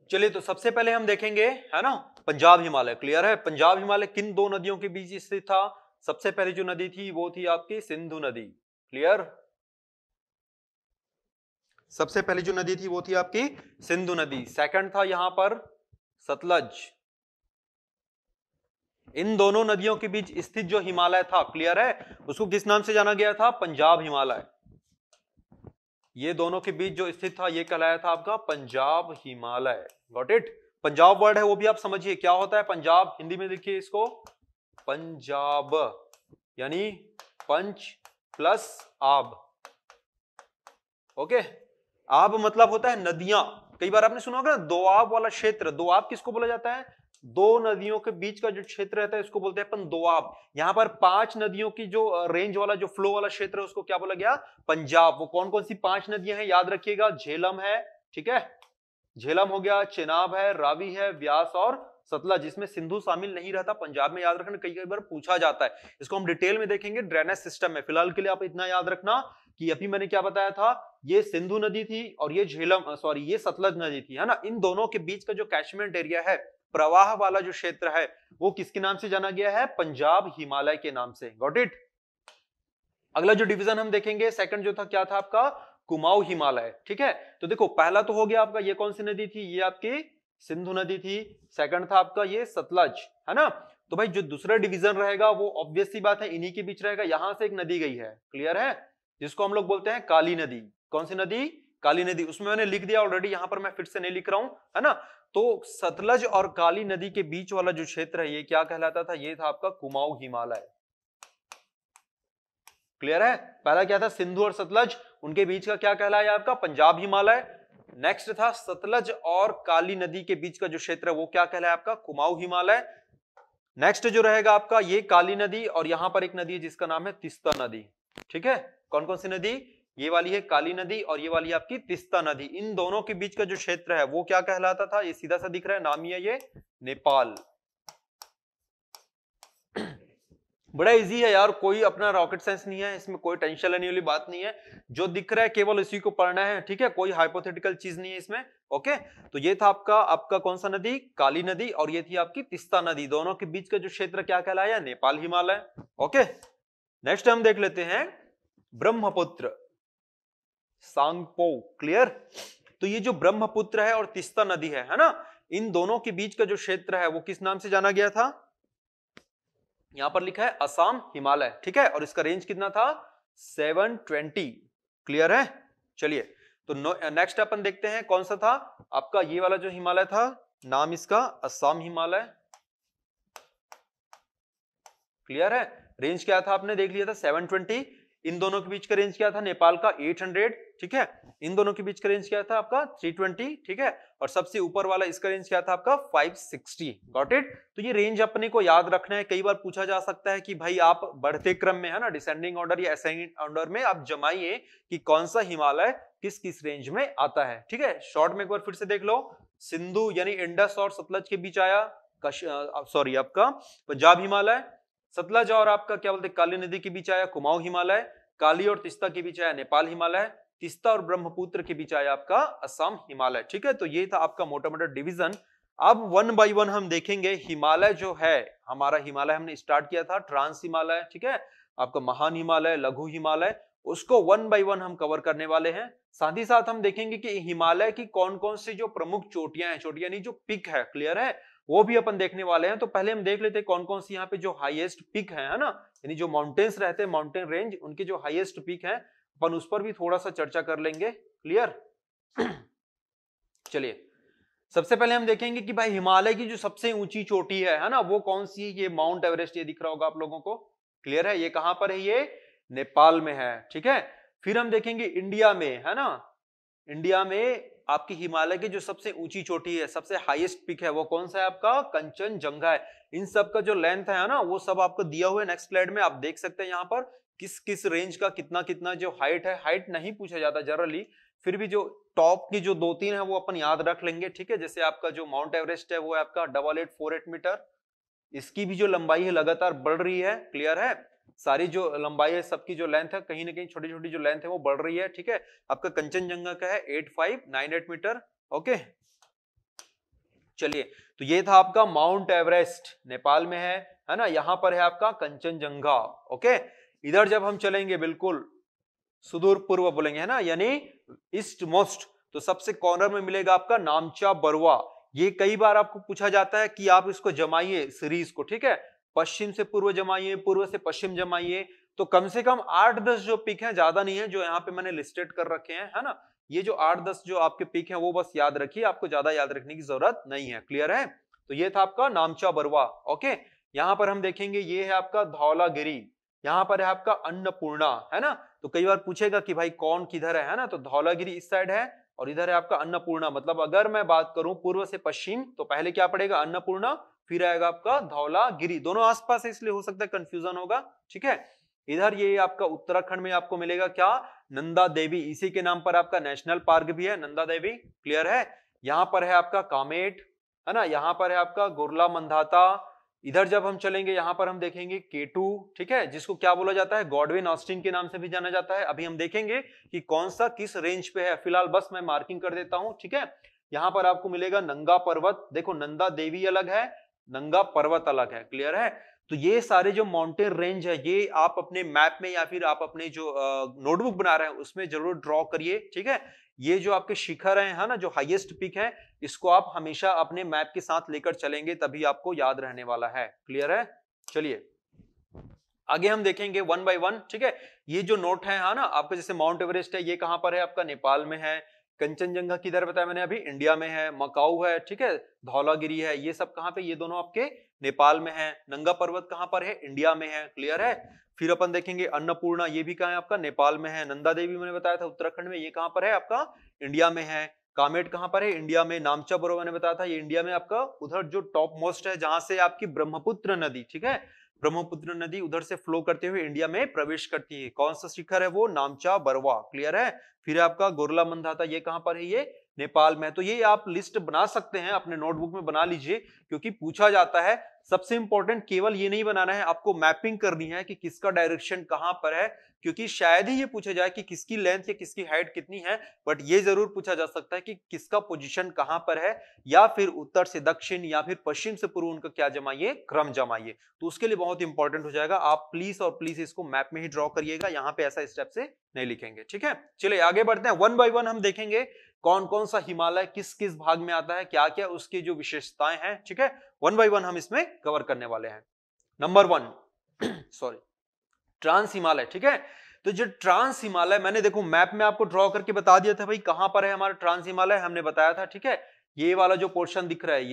चलिए तो सबसे पहले हम देखेंगे, है ना, पंजाब हिमालय, क्लियर है। पंजाब हिमालय किन दो नदियों के बीच स्थित था, सबसे पहले जो नदी थी वो थी आपकी सिंधु नदी, क्लियर। सबसे पहली जो नदी थी वो थी आपकी सिंधु नदी। सेकंड था यहां पर सतलज। इन दोनों नदियों के बीच स्थित जो हिमालय था, क्लियर है, उसको किस नाम से जाना गया था, पंजाब हिमालय। ये दोनों के बीच जो स्थित था ये कहलाया था आपका Punjab Himalaya, got it. Punjab word है वो भी आप समझिए क्या होता है पंजाब, हिंदी में देखिए इसको पंजाब, यानी पंच प्लस आब। ओके, आब मतलब होता है नदियां। कई बार आपने सुना होगा ना दोआब वाला क्षेत्र। दोआब किसको बोला जाता है? दो नदियों के बीच का जो क्षेत्र रहता है इसको बोलते हैं अपन दोआब। यहां पर 5 नदियों की जो रेंज वाला जो फ्लो वाला क्षेत्र है उसको क्या बोला गया? पंजाब। वो कौन कौन सी 5 नदियां हैं याद रखिएगा। झेलम है, ठीक है, झेलम हो गया, चेनाब है, रावी है, व्यास और सतलज। जिसमें सिंधु शामिल नहीं रहता। पंजाब में याद रखना, कई कई बार पूछा जाता है। इसको हम डिटेल में देखेंगे ड्रेनेज सिस्टम में। फिलहाल के लिए आप इतना याद रखना कि अभी मैंने क्या बताया था, ये सिंधु नदी थी और ये झेलम सॉरी ये सतलज नदी थी, है ना। इन दोनों के बीच का जो कैचमेंट एरिया है, प्रवाह वाला जो क्षेत्र है, वो किसके नाम से जाना गया है? पंजाब हिमालय के नाम से। Got it. अगला जो डिवीजन हम देखेंगे सेकंड जो था, क्या था आपका? कुमाऊं हिमालय। ठीक है, तो देखो पहला तो हो गया आपका, ये कौन सी नदी थी? ये आपकी सिंधु नदी थी। सेकंड था आपका ये सतलज, है ना। तो भाई जो दूसरा डिवीजन रहेगा वो ऑब्वियस सी बात है इन्हीं के बीच रहेगा। यहां से एक नदी गई है, क्लियर है, जिसको हम लोग बोलते हैं काली नदी। कौन सी नदी? काली नदी। उसमें मैंने लिख दिया ऑलरेडी, यहां पर मैं फिर से नहीं लिख रहा हूं, है ना। तो सतलज और काली नदी के बीच वाला जो क्षेत्र है ये क्या कहलाता था? ये था आपका कुमाऊं हिमालय। क्लियर है। पहला क्या था? सिंधु और सतलज, उनके बीच का क्या कहलाया आपका? पंजाब हिमालय। नेक्स्ट था सतलज और काली नदी के बीच का जो क्षेत्र है वो क्या कहलाया आपका? कुमाऊं हिमालय। नेक्स्ट जो रहेगा आपका ये काली नदी, और यहां पर एक नदी है जिसका नाम है तिस्ता नदी। ठीक है, कौन कौन सी नदी? ये वाली है काली नदी और ये वाली आपकी तिस्ता नदी। इन दोनों के बीच का जो क्षेत्र है वो क्या कहलाता था? ये सीधा सा दिख रहा है, नाम ही है ये नेपाल। बड़ा इजी है यार, कोई अपना रॉकेट साइंस नहीं है इसमें, कोई टेंशन लेने वाली बात नहीं है। जो दिख रहा है केवल इसी को पढ़ना है, ठीक है, कोई हाइपोथेटिकल चीज नहीं है इसमें। ओके, तो ये था आपका कौन सा नदी? काली नदी, और ये थी आपकी तिस्ता नदी। दोनों के बीच का जो क्षेत्र क्या कहलाया? नेपाल हिमालय। ओके, नेक्स्ट हम देख लेते हैं ब्रह्मपुत्र, सांगपो। क्लियर। तो ये जो ब्रह्मपुत्र है और तिस्ता नदी है ना, इन दोनों के बीच का जो क्षेत्र है वो किस नाम से जाना गया था? यहां पर लिखा है असम हिमालय। ठीक है, और इसका रेंज कितना था? 720। क्लियर है। चलिए, तो नेक्स्ट अपन देखते हैं कौन सा था आपका? ये वाला जो हिमालय था, नाम इसका असम हिमालय। क्लियर है। रेंज क्या था आपने देख लिया था? 720। इन दोनों के बीच का रेंज क्या था? नेपाल का 800। ठीक है, इन दोनों के बीच का रेंज क्या था आपका? 320। ठीक है, और सबसे ऊपर वाला इसका रेंज क्या था आपका? 560। Got it. तो ये रेंज अपने को याद रखना है। कई बार पूछा जा सकता है कि भाई आप बढ़ते क्रम में, है ना, डिसेंडिंग ऑर्डर या असेंडिंग ऑर्डर में आप जमाइए कि कौन सा हिमालय किस किस रेंज में आता है। ठीक है, शॉर्ट में एक बार फिर से देख लो। सिंधु यानी इंडस और सतलज के बीच आया सॉरी आपका पंजाब हिमालय। सतलज और आपका क्या बोलते हैं काली नदी के बीच आया कुमाऊं हिमालय। काली और तिस्ता के बीच आया नेपाल हिमालय। तिस्ता और ब्रह्मपुत्र के बीच आया आपका असम हिमालय। ठीक है, तो ये था आपका मोटा मोटा डिवीजन। अब वन बाय वन हम देखेंगे। हिमालय जो है हमारा, हिमालय हमने स्टार्ट किया था ट्रांस हिमालय, ठीक है, आपका महान हिमालय, लघु हिमालय, उसको वन बाय वन हम कवर करने वाले हैं। साथ ही साथ हम देखेंगे कि हिमालय की कौन कौन सी जो प्रमुख चोटियां हैं, चोटियां नहीं जो पिक है, क्लियर है, वो भी अपन देखने वाले हैं। तो पहले हम देख लेते हैं कौन कौन सी यहाँ पे जो हाईएस्ट पिक है ना, यानी जो माउंटेन्स रहते हैं, माउंटेन रेंज, उनके जो हाईएस्ट पिक है अपन उस पर भी थोड़ा सा चर्चा कर लेंगे। क्लियर। चलिए, सबसे पहले हम देखेंगे कि भाई हिमालय की जो सबसे ऊंची चोटी है ना, वो कौन सी है? ये माउंट एवरेस्ट, ये दिख रहा होगा आप लोगों को। क्लियर है, ये कहां पर है? ये नेपाल में है। ठीक है, फिर हम देखेंगे इंडिया में, है ना, इंडिया में आपकी हिमालय की जो सबसे ऊंची चोटी है, सबसे हाईएस्ट पिक है, वो कौन सा है आपका? कंचनजंगा है। इन सब का जो लेंथ है ना, वो सब आपको दिया हुआ है नेक्स्ट स्लाइड में, आप देख सकते हैं यहाँ पर किस किस रेंज का कितना कितना जो हाइट है। हाइट नहीं पूछा जाता जनरली, फिर भी जो टॉप की जो 2-3 है वो अपन याद रख लेंगे। ठीक है, जैसे आपका जो माउंट एवरेस्ट है वो है आपका 8848 मीटर, इसकी भी जो लंबाई है लगातार बढ़ रही है। क्लियर है, सारी जो लंबाई है सबकी जो लेंथ है कहीं ना कहीं छोटी छोटी जो लेंथ है वो बढ़ रही है। ठीक है, आपका कंचनजंगा का है 8598 मीटर। ओके, चलिए, तो ये था आपका माउंट एवरेस्ट, नेपाल में है ना, यहां पर है आपका कंचनजंगा। ओके, इधर जब हम चलेंगे बिल्कुल सुदूर पूर्व बोलेंगे, है ना, यानी ईस्ट मोस्ट, तो सबसे कॉर्नर में मिलेगा आपका नामचा बरवा। ये कई बार आपको पूछा जाता है कि आप इसको जमाइए सीरीज को। ठीक है, पश्चिम से पूर्व जमाइए, पूर्व से पश्चिम जमाइए, तो कम से कम 8-10 जो पिक है, ज्यादा नहीं है, जो यहाँ पे मैंने लिस्टेड कर रखे हैं, है ना, ये जो 8-10 जो आपके पिक हैं वो बस याद रखिए, आपको ज्यादा याद रखने की जरूरत नहीं है। क्लियर है, तो ये था आपका नामचा बरवा। ओके, यहां पर हम देखेंगे ये है आपका धौलागिरी। यहाँ पर है आपका अन्नपूर्णा, है ना। तो कई बार पूछेगा कि भाई कौन किधर है ना, तो धौलागिरी इस साइड है और इधर है आपका अन्नपूर्णा। मतलब अगर मैं बात करूं पूर्व से पश्चिम तो पहले क्या पड़ेगा, अन्नपूर्णा, फिर आएगा आपका धौलागिरी। दोनों आसपास है इसलिए हो सकता है कंफ्यूजन होगा, ठीक है। इधर ये आपका उत्तराखंड में आपको मिलेगा क्या, नंदा देवी, इसी के नाम पर आपका नेशनल पार्क भी है, नंदा देवी, क्लियर है। यहाँ पर है आपका कामेट, है ना, यहाँ पर है आपका गुरला मंधाता। इधर जब हम चलेंगे यहाँ पर हम देखेंगे केटू, ठीक है, जिसको क्या बोला जाता है, गॉडविन ऑस्टिन के नाम से भी जाना जाता है। अभी हम देखेंगे कि कौन सा किस रेंज पे है, फिलहाल बस मैं मार्किंग कर देता हूं, ठीक है। यहाँ पर आपको मिलेगा नंगा पर्वत, देखो नंदा देवी अलग है, नंगा पर्वत अलग है, क्लियर है। तो ये सारे जो माउंटेन रेंज है ये आप अपने मैप में या फिर आप अपने जो नोटबुक बना रहे हैं उसमें जरूर ड्रॉ करिए, ठीक है। ये जो आपके शिखर है ना, जो हाईएस्ट पीक है, इसको आप हमेशा अपने मैप के साथ लेकर चलेंगे तभी आपको याद रहने वाला है, क्लियर है। चलिए आगे हम देखेंगे वन बाय वन, ठीक है। ये जो नोट है ना आपका, जैसे माउंट एवरेस्ट है, ये कहां पर है आपका, नेपाल में है। कंचनजंगा किधर बताया मैंने अभी, इंडिया में है। मकाऊ है, ठीक है, धौलागिरी है, ये सब कहां पे, ये दोनों आपके नेपाल में है। नंगा पर्वत कहां पर है, इंडिया में है, क्लियर है। फिर अपन देखेंगे अन्नपूर्णा, ये भी कहां है आपका, नेपाल में है। नंदा देवी मैंने बताया था उत्तराखंड में, ये कहां पर है आपका, इंडिया में है। कामेट कहां पर है, इंडिया में। नामचा बोरो मैंने बताया था, ये इंडिया में आपका उधर जो टॉप मोस्ट है, जहां से आपकी ब्रह्मपुत्र नदी, ठीक है, ब्रह्मपुत्र नदी उधर से फ्लो करते हुए इंडिया में प्रवेश करती है। कौन सा शिखर है वो, नामचा बरवा, क्लियर है। फिर आपका गुरला मंधाता, ये कहां पर है, ये नेपाल में। तो ये आप लिस्ट बना सकते हैं, अपने नोटबुक में बना लीजिए, क्योंकि पूछा जाता है। सबसे इंपॉर्टेंट केवल ये नहीं बनाना है, आपको मैपिंग करनी है कि किसका डायरेक्शन कहां पर है, क्योंकि शायद ही ये पूछा जाए कि किसकी लेंथ या किसकी हाइट कितनी है, बट ये जरूर पूछा जा सकता है कि किसका पोजीशन कहां पर है, या फिर उत्तर से दक्षिण या फिर पश्चिम से पूर्व उनका क्या जमाइए, क्रम जमाइए। तो उसके लिए बहुत इंपॉर्टेंट हो जाएगा। आप प्लीज और प्लीज इसको मैप में ही ड्रॉ करिएगा, यहाँ पे ऐसा स्टेप से नहीं लिखेंगे, ठीक है। चलिए आगे बढ़ते हैं, वन बाय वन हम देखेंगे कौन कौन सा हिमालय किस किस भाग में आता है, क्या क्या उसकी जो विशेषताएं हैं, ठीक है। वन बाय वन हम इसमें कवर करने वाले हैं। Number one sorry, trans Himalaya, ठीक है। तो जो ट्रांस हिमालय, मैंने देखो मैप में आपको ड्रॉ करके बता दिया था भाई कहां पर है हमारा ट्रांस हिमालय, हमने बताया था, ठीक है। ये वाला जो पोर्शन दिख रहा है,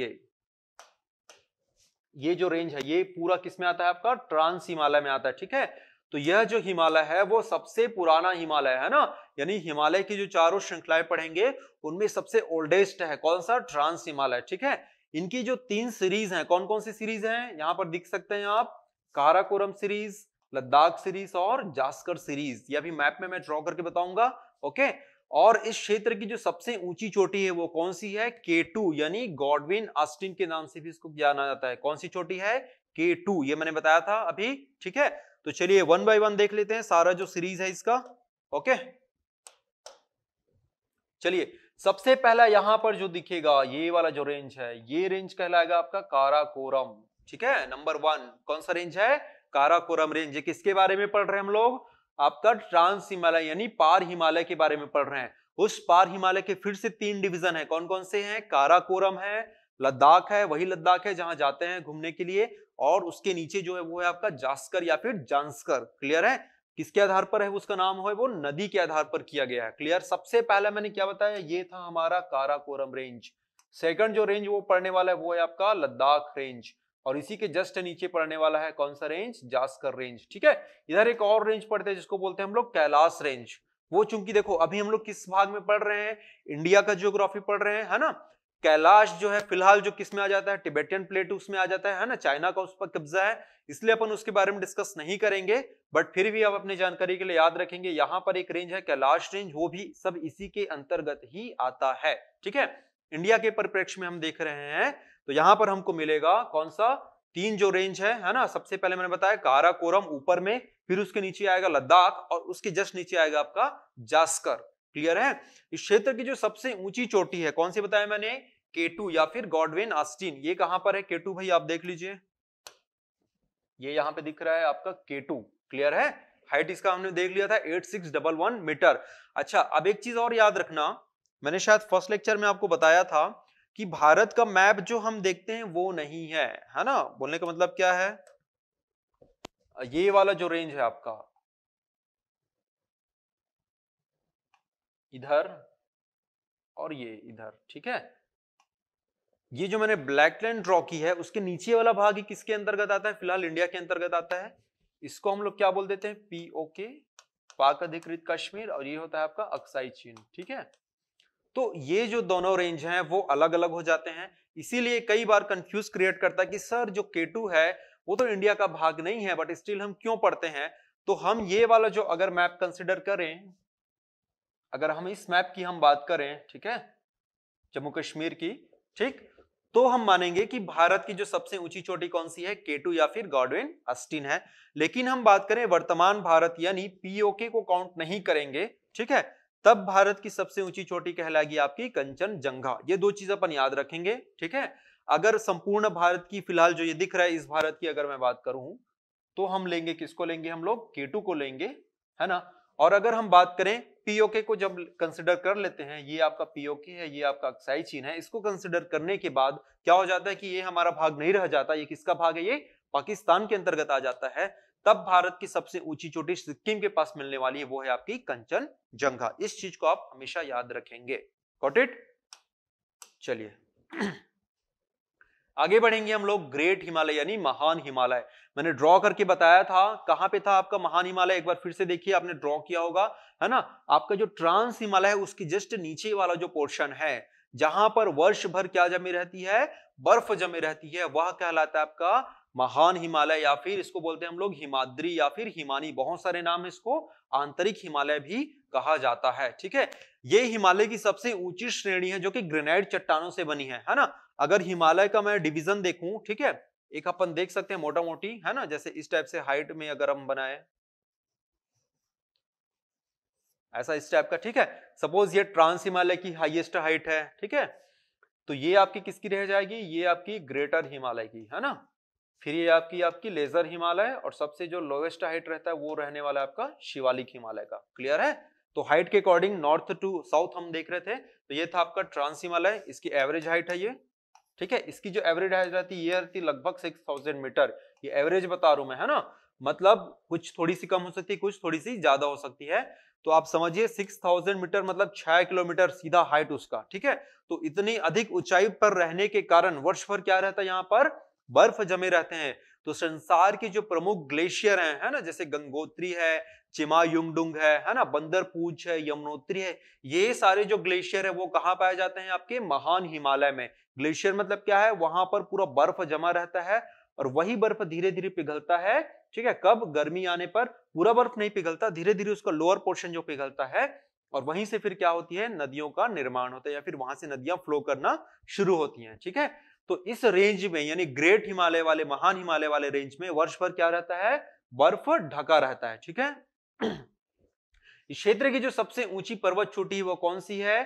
ये जो रेंज है, ये पूरा किस में आता है आपका, ट्रांस हिमालय में आता है, ठीक है। तो यह जो हिमालय है वो सबसे पुराना हिमालय है ना, यानी हिमालय की जो चारों श्रृंखलाएं पढ़ेंगे उनमें सबसे ओल्डेस्ट है कौन सा, ट्रांस हिमालय, ठीक है। इनकी जो 3 सीरीज हैं, कौन कौन सी सीरीज हैं, यहां पर दिख सकते हैं आप, काराकोरम सीरीज, लद्दाख सीरीज और जास्कर सीरीज। ये अभी मैप में मैं ड्रॉ करके बताऊंगा, ओके। और इस क्षेत्र की जो सबसे ऊंची चोटी है वो कौन सी है, K2, यानी गॉडविन ऑस्टिन के नाम से भी इसको जाना जाता है। कौन सी चोटी है, K2, ये मैंने बताया था अभी, ठीक है। तो चलिए वन बाय वन देख लेते हैं सारा जो सीरीज है इसका, ओके। चलिए सबसे पहला यहां पर जो दिखेगा, ये वाला जो रेंज है, ये रेंज कहलाएगा आपका काराकोरम, ठीक है। नंबर वन कौन सा रेंज है, काराकोरम रेंज। ये किसके बारे में पढ़ रहे हैं हम लोग, आपका ट्रांस हिमालय यानी पार हिमालय के बारे में पढ़ रहे हैं। उस पार हिमालय के फिर से 3 डिवीजन है, कौन कौन से हैं, काराकोरम है, लद्दाख है, वही लद्दाख है जहां जाते हैं घूमने के लिए, और उसके नीचे जो है वो है आपका जास्कर या फिर जांस्कर, क्लियर है। किसके आधार पर है उसका नाम है, वो नदी के आधार पर किया गया है, क्लियर। सबसे पहले मैंने क्या बताया, ये था हमारा काराकोरम रेंज। सेकंड जो रेंज वो पढ़ने वाला है वो है आपका लद्दाख रेंज, और इसी के जस्ट नीचे पड़ने वाला है कौन सा रेंज, जास्कर रेंज, ठीक है। इधर एक और रेंज पढ़ते हैं जिसको बोलते हैं हम लोग कैलाश रेंज। वो चूंकि देखो अभी हम लोग किस भाग में पढ़ रहे हैं, इंडिया का ज्योग्राफी पढ़ रहे हैं, है ना। कैलाश जो है फिलहाल जो किस में आ जाता है, टिबेटियन प्लेटू उसमें आ जाता है ना, चाइना का उस पर कब्जा है, इसलिए अपन उसके बारे में डिस्कस नहीं करेंगे। बट फिर भी आप अपनी जानकारी के लिए याद रखेंगे, यहां पर एक रेंज है कैलाश रेंज, वो भी सब इसी के अंतर्गत ही आता है, ठीक है। इंडिया के परिप्रेक्ष्य में हम देख रहे हैं तो यहां पर हमको मिलेगा कौन सा, 3 जो रेंज है ना। सबसे पहले मैंने बताया काराकोरम ऊपर में, फिर उसके नीचे आएगा लद्दाख, और उसके जस्ट नीचे आएगा आपका जास्कर, क्लियर है। इस क्षेत्र की जो सबसे ऊंची चोटी है कौन सी बताया मैंने, K2 या फिर गॉडविन ऑस्टिन। ये कहां पर है K2 भाई, आप देख लीजिए, ये यहां पे दिख रहा है आपका K2, क्लियर है। हाइट इसका हमने देख लिया था 8611 मीटर। अच्छा अब एक चीज और याद रखना, मैंने शायद फर्स्ट लेक्चर में आपको बताया था कि भारत का मैप जो हम देखते हैं वो नहीं है ना। बोलने का मतलब क्या है, ये वाला जो रेंज है आपका इधर और ये इधर, ठीक है। ये जो मैंने ब्लैक लाइन ड्रॉ की है उसके नीचे वाला भाग ही किसके अंतर्गत आता है, फिलहाल इंडिया के अंतर्गत आता है। इसको हम लोग क्या बोल देते हैं, पीओके, पाक अधिकृत कश्मीर, और ये होता है आपका अक्साई चीन। ठीक है, तो ये जो दोनों रेंज हैं वो अलग अलग हो जाते हैं, इसीलिए कई बार कंफ्यूज क्रिएट करता है कि सर जो K2 है वो तो इंडिया का भाग नहीं है, बट स्टिल हम क्यों पढ़ते हैं। तो हम ये वाला जो अगर मैप कंसिडर करें, अगर हम इस मैप की हम बात करें, ठीक है, जम्मू कश्मीर की, ठीक, तो हम मानेंगे कि भारत की जो सबसे ऊंची चोटी कौन सी है, K2 या फिर गॉडविन अस्टीन है। लेकिन हम बात करें वर्तमान भारत यानी पीओके को काउंट नहीं करेंगे, ठीक है, तब भारत की सबसे ऊंची चोटी कहलाएगी आपकी कंचनजंगा। ये दो चीज अपन याद रखेंगे, ठीक है। अगर संपूर्ण भारत की फिलहाल जो ये दिख रहा है इस भारत की अगर मैं बात करूं, तो हम लेंगे किसको लेंगे, हम लोग K2 को लेंगे, है ना। और अगर हम बात करें पीओके को जब कंसिडर कर लेते हैं, ये आपका पीओके है, ये आपका अक्साई चीन है, इसको कंसिडर करने के बाद क्या हो जाता है कि ये हमारा भाग नहीं रह जाता, ये किसका भाग है, ये पाकिस्तान के अंतर्गत आ जाता है। तब भारत की सबसे ऊंची चोटी सिक्किम के पास मिलने वाली है, वो है आपकी कंचनजंगा। इस चीज को आप हमेशा याद रखेंगे। Got it. चलिए आगे बढ़ेंगे हम लोग। ग्रेट हिमालय यानी महान हिमालय, मैंने ड्रॉ करके बताया था, कहां पे था आपका महान हिमालय, एक बार फिर से देखिए, आपने ड्रॉ किया होगा, है ना। आपका जो ट्रांस हिमालय है उसकी जस्ट नीचे वाला जो पोर्शन है, जहां पर वर्ष भर क्या जमी रहती है, बर्फ जमी रहती है, वह कहलाता है आपका महान हिमालय, या फिर इसको बोलते हैं हम लोग हिमाद्री या फिर हिमानी, बहुत सारे नाम है इसको, आंतरिक हिमालय भी कहा जाता है। ठीक है, ये हिमालय की सबसे ऊंची श्रेणी है जो कि ग्रेनाइट चट्टानों से बनी है ना। अगर हिमालय का मैं डिवीजन देखूं, ठीक है, एक अपन देख सकते हैं मोटा मोटी, है ना, जैसे इस टाइप से हाइट में अगर हम बनाए ऐसा इस टाइप का, ठीक है, सपोज ये ट्रांस हिमालय की हाईएस्ट हाइट है, ठीक है, तो ये आपकी किसकी रह जाएगी, ये आपकी ग्रेटर हिमालय की, है ना। फिर ये आपकी आपकी लेजर हिमालय, और सबसे जो लोएस्ट हाइट रहता है वो रहने वाला है आपका शिवालिक हिमालय का। क्लियर है। तो हाइट के अकॉर्डिंग नॉर्थ टू साउथ हम देख रहे थे, तो ये था आपका ट्रांस हिमालय, इसकी एवरेज हाइट है ये, ठीक है, इसकी जो एवरेज हाइट रहती है ये रहती लगभग 6000 मीटर, ये एवरेज बता रहा हूं मैं, है ना, मतलब कुछ थोड़ी सी कम हो सकती है, कुछ थोड़ी सी ज्यादा हो सकती है। तो आप समझिए 6000 मीटर मतलब 6 किलोमीटर सीधा हाइट उसका, ठीक है। तो इतनी अधिक ऊंचाई पर रहने के कारण वर्ष भर क्या रहता है, यहाँ पर बर्फ जमे रहते हैं। तो संसार के जो प्रमुख ग्लेशियर हैं, है ना, जैसे गंगोत्री है, चिमायुंगडुंग है ना, बंदरपूछ है, यमुनोत्री है, ये सारे जो ग्लेशियर है वो कहाँ पाए जाते हैं, आपके महान हिमालय में। ग्लेशियर मतलब क्या है, वहां पर पूरा बर्फ जमा रहता है, और वही बर्फ धीरे धीरे पिघलता है, ठीक है। कब, गर्मी आने पर पूरा बर्फ नहीं पिघलता, धीरे धीरे उसका लोअर पोर्शन जो पिघलता है, और वहीं से फिर क्या होती है, नदियों का निर्माण होता है, या फिर वहां से नदियां फ्लो करना शुरू होती हैं। ठीक है, तो इस रेंज में यानी ग्रेट हिमालय वाले, महान हिमालय वाले रेंज में वर्ष भर क्या रहता है, बर्फ ढका रहता है। ठीक है, इस क्षेत्र की जो सबसे ऊंची पर्वत चोटी है वो कौन सी है,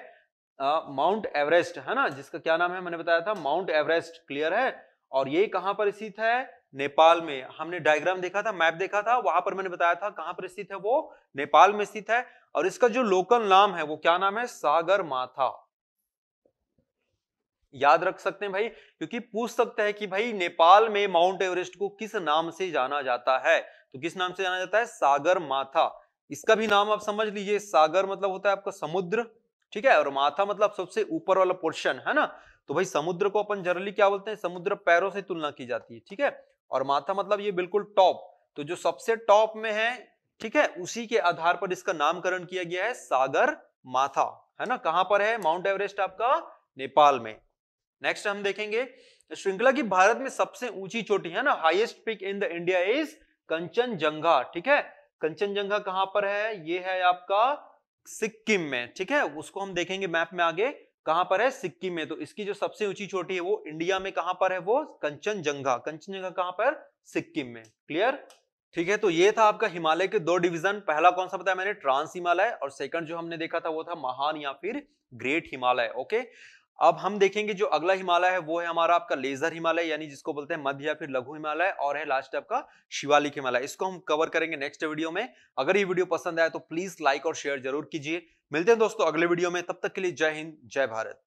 माउंट एवरेस्ट, है ना, जिसका क्या नाम है, मैंने बताया था माउंट एवरेस्ट। क्लियर है। और ये कहां पर स्थित है, नेपाल में। हमने डायग्राम देखा था, मैप देखा था, वहां पर मैंने बताया था कहां पर स्थित है, वो नेपाल में स्थित है। और इसका जो लोकल नाम है वो क्या नाम है, सागर माथा। याद रख सकते हैं भाई, क्योंकि पूछ सकते हैं कि भाई नेपाल में माउंट एवरेस्ट को किस नाम से जाना जाता है, तो किस नाम से जाना जाता है, सागर माथा। इसका भी नाम आप समझ लीजिए, सागर मतलब होता है आपका समुद्र, ठीक है, और माथा मतलब सबसे ऊपर वाला पोर्शन, है ना। तो भाई समुद्र को अपन जनरली क्या बोलते हैं, समुद्र पैरों से तुलना की जाती है, ठीक है, और माथा मतलब ये बिल्कुल टॉप, तो जो सबसे टॉप में है, ठीक है, उसी के आधार पर इसका नामकरण किया गया है सागर माथा, है ना। कहां पर है माउंट एवरेस्ट, आपका नेपाल में। नेक्स्ट हम देखेंगे श्रृंखला की भारत में सबसे ऊंची चोटी, है ना, highest peak in the India is Kanchenjunga. ठीक है, कंचनजंगा कहां पर है, ये है आपका सिक्किम में, ठीक है, उसको हम देखेंगे मैप में आगे, कहां पर है, सिक्किम में। तो इसकी जो सबसे ऊंची चोटी है वो इंडिया में कहां पर है, वो कंचनजंगा। कंचनजंगा कहां पर, सिक्किम में। क्लियर। ठीक है, तो ये था आपका हिमालय के दो डिवीजन। पहला कौन सा बताया मैंने, ट्रांस हिमालय, और सेकंड जो हमने देखा था वो था महान या फिर ग्रेट हिमालय। ओके, अब हम देखेंगे जो अगला हिमालय है वो है हमारा आपका लेजर हिमालय, यानी जिसको बोलते हैं मध्य या फिर लघु हिमालय, और है लास्ट आपका शिवालिक हिमालय। इसको हम कवर करेंगे नेक्स्ट वीडियो में। अगर ये वीडियो पसंद आए तो प्लीज लाइक और शेयर जरूर कीजिए। मिलते हैं दोस्तों अगले वीडियो में, तब तक के लिए जय हिंद, जय भारत।